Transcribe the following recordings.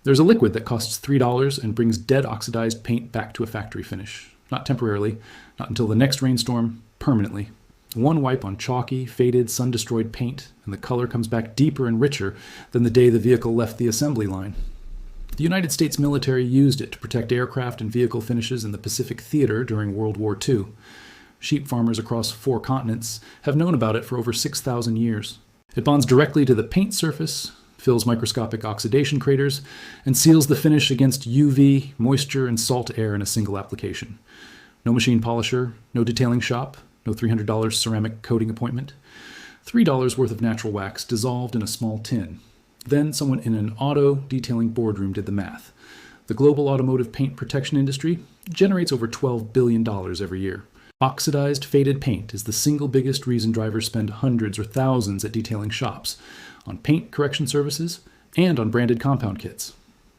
There's a liquid that costs $3 and brings dead oxidized paint back to a factory finish. Not temporarily, not until the next rainstorm, permanently. One wipe on chalky, faded, sun-destroyed paint, and the color comes back deeper and richer than the day the vehicle left the assembly line. The United States military used it to protect aircraft and vehicle finishes in the Pacific Theater during World War II. Sheep farmers across 4 continents have known about it for over 6,000 years. It bonds directly to the paint surface, fills microscopic oxidation craters, and seals the finish against UV, moisture, and salt air in a single application. No machine polisher, no detailing shop, no $300 ceramic coating appointment. $3 worth of natural wax dissolved in a small tin. Then someone in an auto detailing boardroom did the math. The global automotive paint protection industry generates over $12 billion every year. Oxidized, faded paint is the single biggest reason drivers spend hundreds or thousands at detailing shops, on paint correction services, and on branded compound kits.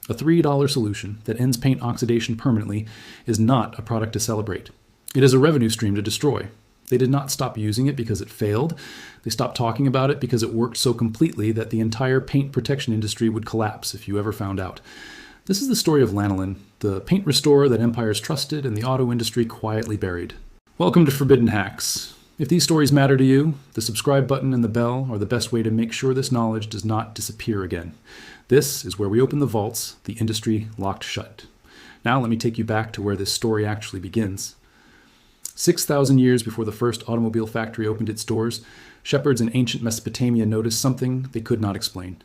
A $3 solution that ends paint oxidation permanently is not a product to celebrate. It is a revenue stream to destroy. They did not stop using it because it failed. They stopped talking about it because it worked so completely that the entire paint protection industry would collapse if you ever found out. This is the story of Lanolin, the paint restorer that empires trusted and the auto industry quietly buried. Welcome to Forbidden Hacks. If these stories matter to you, the subscribe button and the bell are the best way to make sure this knowledge does not disappear again. This is where we open the vaults the industry locked shut. Now let me take you back to where this story actually begins. 6,000 years before the first automobile factory opened its doors, shepherds in ancient Mesopotamia noticed something they could not explain.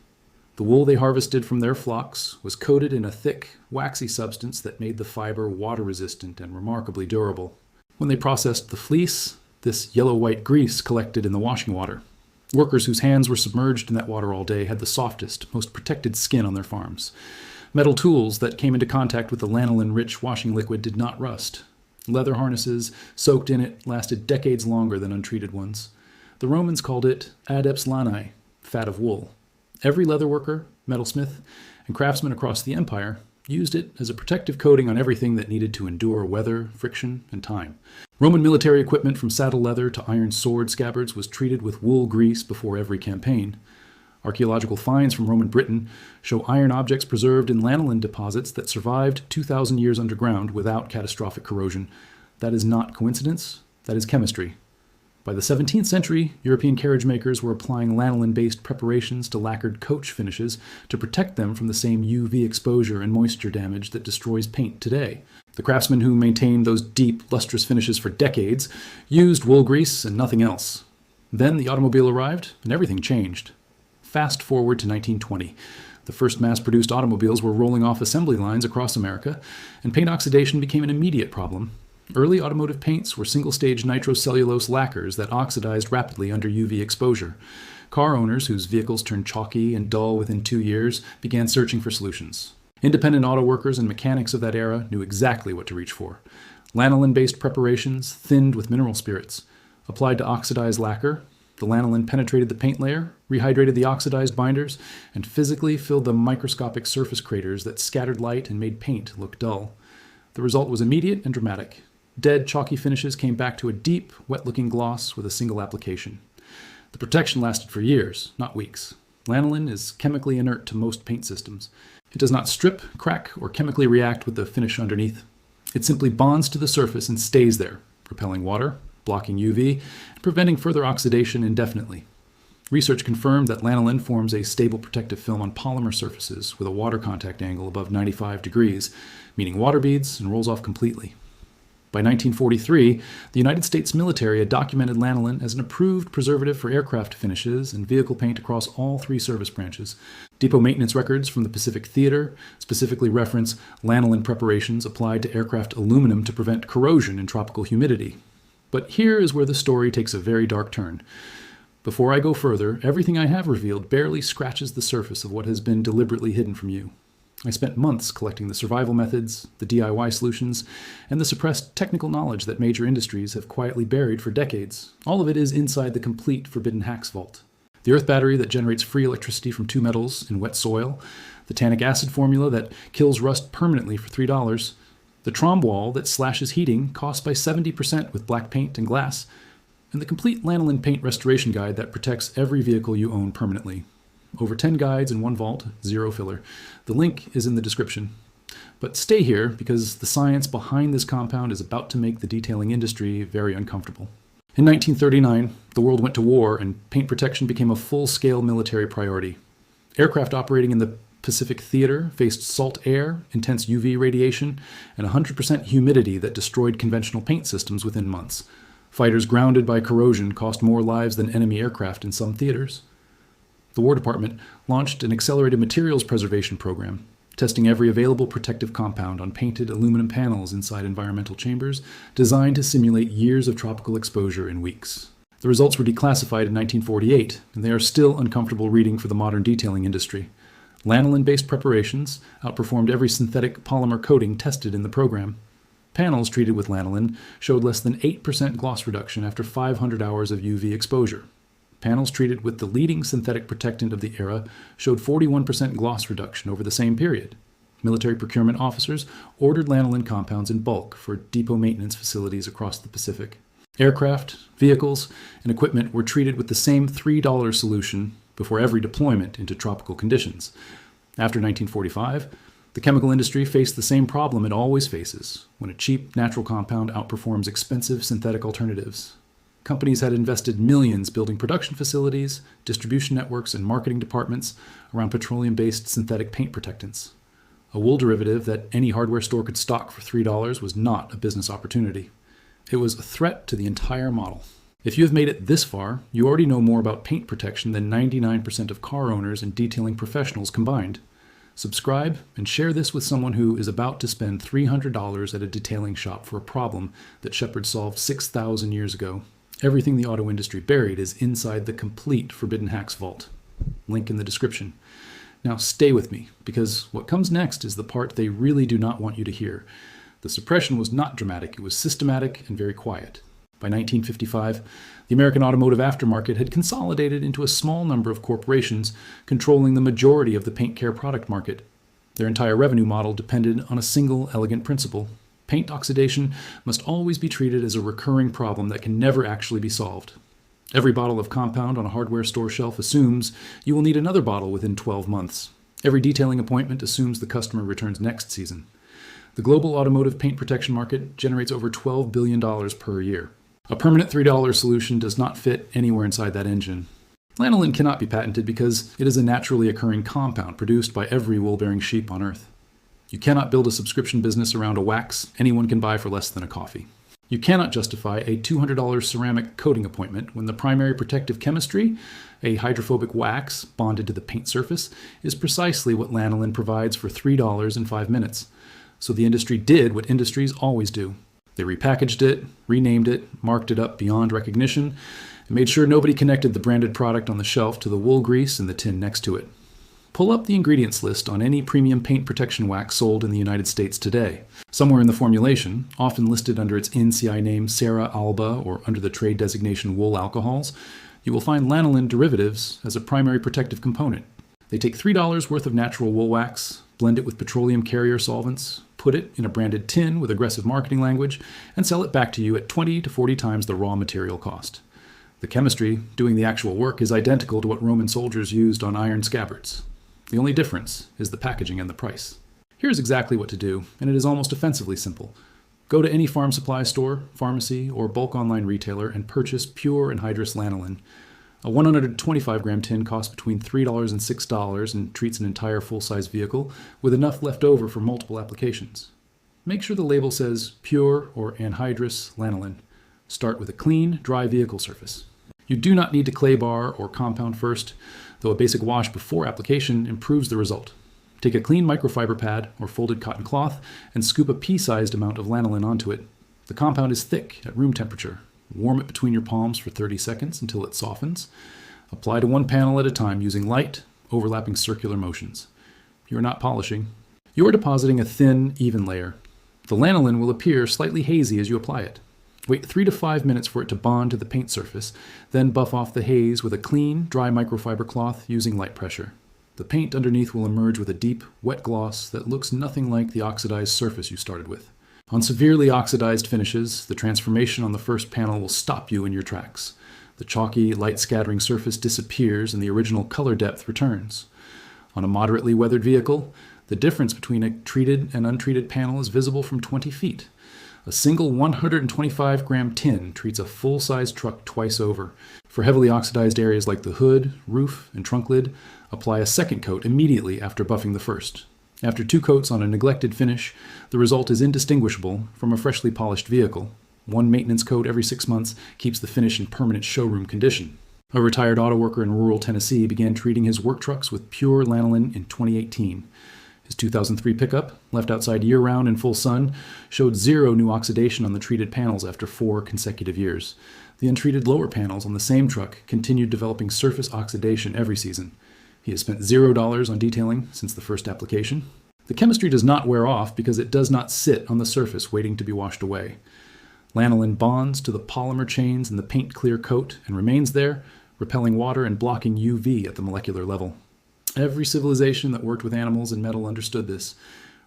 The wool they harvested from their flocks was coated in a thick, waxy substance that made the fiber water-resistant and remarkably durable. When they processed the fleece, this yellow-white grease collected in the washing water. Workers whose hands were submerged in that water all day had the softest, most protected skin on their farms. Metal tools that came into contact with the lanolin-rich washing liquid did not rust. Leather harnesses soaked in it lasted decades longer than untreated ones. The Romans called it adeps lani, fat of wool. Every leatherworker, metalsmith, and craftsman across the empire used it as a protective coating on everything that needed to endure weather, friction, and time. Roman military equipment from saddle leather to iron sword scabbards was treated with wool grease before every campaign. Archaeological finds from Roman Britain show iron objects preserved in lanolin deposits that survived 2,000 years underground without catastrophic corrosion. That is not coincidence, that is chemistry. By the 17th century, European carriage makers were applying lanolin-based preparations to lacquered coach finishes to protect them from the same UV exposure and moisture damage that destroys paint today. The craftsmen who maintained those deep, lustrous finishes for decades used wool grease and nothing else. Then the automobile arrived, and everything changed. Fast forward to 1920. The first mass-produced automobiles were rolling off assembly lines across America, and paint oxidation became an immediate problem. Early automotive paints were single-stage nitrocellulose lacquers that oxidized rapidly under UV exposure. Car owners whose vehicles turned chalky and dull within 2 years began searching for solutions. Independent auto workers and mechanics of that era knew exactly what to reach for. Lanolin-based preparations thinned with mineral spirits. Applied to oxidized lacquer, the lanolin penetrated the paint layer, rehydrated the oxidized binders, and physically filled the microscopic surface craters that scattered light and made paint look dull. The result was immediate and dramatic. Dead, chalky finishes came back to a deep, wet-looking gloss with a single application. The protection lasted for years, not weeks. Lanolin is chemically inert to most paint systems. It does not strip, crack, or chemically react with the finish underneath. It simply bonds to the surface and stays there, repelling water, blocking UV, and preventing further oxidation indefinitely. Research confirmed that lanolin forms a stable protective film on polymer surfaces with a water contact angle above 95 degrees, meaning water beads and rolls off completely. By 1943, the United States military had documented lanolin as an approved preservative for aircraft finishes and vehicle paint across all 3 service branches. Depot maintenance records from the Pacific Theater specifically reference lanolin preparations applied to aircraft aluminum to prevent corrosion in tropical humidity. But here is where the story takes a very dark turn. Before I go further, everything I have revealed barely scratches the surface of what has been deliberately hidden from you. I spent months collecting the survival methods, the DIY solutions, and the suppressed technical knowledge that major industries have quietly buried for decades. All of it is inside the complete Forbidden Hacks vault. The earth battery that generates free electricity from 2 metals in wet soil, the tannic acid formula that kills rust permanently for $3, the Trom wall that slashes heating cost by 70% with black paint and glass, and the complete lanolin paint restoration guide that protects every vehicle you own permanently. over 10 guides in one vault, zero filler. The link is in the description. But stay here because the science behind this compound is about to make the detailing industry very uncomfortable. In 1939, the world went to war and paint protection became a full-scale military priority. Aircraft operating in the Pacific Theater faced salt air, intense UV radiation, and 100% humidity that destroyed conventional paint systems within months. Fighters grounded by corrosion cost more lives than enemy aircraft in some theaters. The War Department launched an accelerated materials preservation program, testing every available protective compound on painted aluminum panels inside environmental chambers designed to simulate years of tropical exposure in weeks. The results were declassified in 1948, and they are still uncomfortable reading for the modern detailing industry. Lanolin-based preparations outperformed every synthetic polymer coating tested in the program. Panels treated with lanolin showed less than 8% gloss reduction after 500 hours of UV exposure. Panels treated with the leading synthetic protectant of the era showed 41% gloss reduction over the same period. Military procurement officers ordered lanolin compounds in bulk for depot maintenance facilities across the Pacific. Aircraft, vehicles, and equipment were treated with the same $3 solution before every deployment into tropical conditions. After 1945, the chemical industry faced the same problem it always faces when a cheap natural compound outperforms expensive synthetic alternatives. Companies had invested millions building production facilities, distribution networks, and marketing departments around petroleum-based synthetic paint protectants. A wool derivative that any hardware store could stock for $3 was not a business opportunity. It was a threat to the entire model. If you have made it this far, you already know more about paint protection than 99% of car owners and detailing professionals combined. Subscribe and share this with someone who is about to spend $300 at a detailing shop for a problem that Shepard solved 6,000 years ago. Everything the auto industry buried is inside the complete Forbidden Hacks vault. Link in the description. Now stay with me, because what comes next is the part they really do not want you to hear. The suppression was not dramatic, it was systematic and very quiet. By 1955, the American automotive aftermarket had consolidated into a small number of corporations controlling the majority of the paint care product market. Their entire revenue model depended on a single elegant principle. Paint oxidation must always be treated as a recurring problem that can never actually be solved. Every bottle of compound on a hardware store shelf assumes you will need another bottle within 12 months. Every detailing appointment assumes the customer returns next season. The global automotive paint protection market generates over $12 billion per year. A permanent $3 solution does not fit anywhere inside that engine. Lanolin cannot be patented because it is a naturally occurring compound produced by every wool-bearing sheep on Earth. You cannot build a subscription business around a wax anyone can buy for less than a coffee. You cannot justify a $200 ceramic coating appointment when the primary protective chemistry, a hydrophobic wax bonded to the paint surface, is precisely what lanolin provides for $3 in 5 minutes. So the industry did what industries always do. They repackaged it, renamed it, marked it up beyond recognition, and made sure nobody connected the branded product on the shelf to the wool grease in the tin next to it. Pull up the ingredients list on any premium paint protection wax sold in the United States today. Somewhere in the formulation, often listed under its INCI name Serra Alba or under the trade designation wool alcohols, you will find lanolin derivatives as a primary protective component. They take $3 worth of natural wool wax, blend it with petroleum carrier solvents, put it in a branded tin with aggressive marketing language, and sell it back to you at 20 to 40 times the raw material cost. The chemistry doing the actual work is identical to what Roman soldiers used on iron scabbards. The only difference is the packaging and the price. Here's exactly what to do, and it is almost offensively simple. Go to any farm supply store, pharmacy, or bulk online retailer and purchase pure anhydrous lanolin. A 125-gram tin costs between $3 and $6 and treats an entire full-size vehicle with enough left over for multiple applications. Make sure the label says pure or anhydrous lanolin. Start with a clean, dry vehicle surface. You do not need to clay bar or compound first, though a basic wash before application improves the result. Take a clean microfiber pad or folded cotton cloth and scoop a pea-sized amount of lanolin onto it. The compound is thick at room temperature. Warm it between your palms for 30 seconds until it softens. Apply to one panel at a time using light, overlapping circular motions. You are not polishing. You are depositing a thin, even layer. The lanolin will appear slightly hazy as you apply it. Wait 3 to 5 minutes for it to bond to the paint surface, then buff off the haze with a clean, dry microfiber cloth using light pressure. The paint underneath will emerge with a deep, wet gloss that looks nothing like the oxidized surface you started with. On severely oxidized finishes, the transformation on the first panel will stop you in your tracks. The chalky, light-scattering surface disappears and the original color depth returns. On a moderately weathered vehicle, the difference between a treated and untreated panel is visible from 20 feet. A single 125-gram tin treats a full-size truck twice over. For heavily oxidized areas like the hood, roof, and trunk lid, apply a second coat immediately after buffing the first. After 2 coats on a neglected finish, the result is indistinguishable from a freshly polished vehicle. 1 maintenance coat every 6 months keeps the finish in permanent showroom condition. A retired auto worker in rural Tennessee began treating his work trucks with pure lanolin in 2018. His 2003 pickup, left outside year-round in full sun, showed 0 new oxidation on the treated panels after 4 consecutive years. The untreated lower panels on the same truck continued developing surface oxidation every season. He has spent $0 on detailing since the first application. The chemistry does not wear off because it does not sit on the surface waiting to be washed away. Lanolin bonds to the polymer chains in the paint clear coat and remains there, repelling water and blocking UV at the molecular level. Every civilization that worked with animals and metal understood this.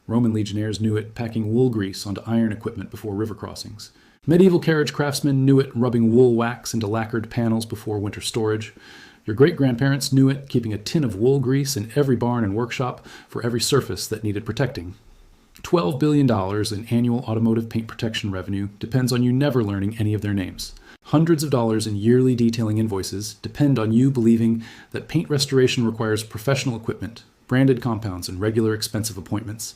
Roman legionnaires knew it packing wool grease onto iron equipment before river crossings. Medieval carriage craftsmen knew it rubbing wool wax into lacquered panels before winter storage. Your great-grandparents knew it keeping a tin of wool grease in every barn and workshop for every surface that needed protecting. $12 billion in annual automotive paint protection revenue depends on you never learning any of their names. Hundreds of dollars in yearly detailing invoices depend on you believing that paint restoration requires professional equipment, branded compounds, and regular expensive appointments.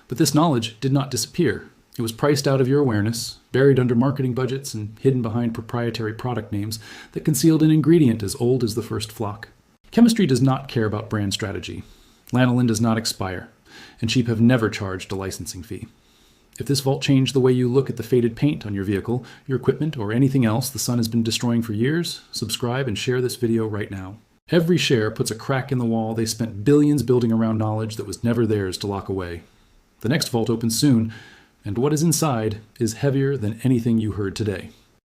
But this knowledge did not disappear. It was priced out of your awareness, buried under marketing budgets, and hidden behind proprietary product names that concealed an ingredient as old as the first flock. Chemistry does not care about brand strategy. Lanolin does not expire, and cheap have never charged a licensing fee. If this vault changed the way you look at the faded paint on your vehicle, your equipment, or anything else the sun has been destroying for years, subscribe and share this video right now. Every share puts a crack in the wall they spent billions building around knowledge that was never theirs to lock away. The next vault opens soon, and what is inside is heavier than anything you heard today.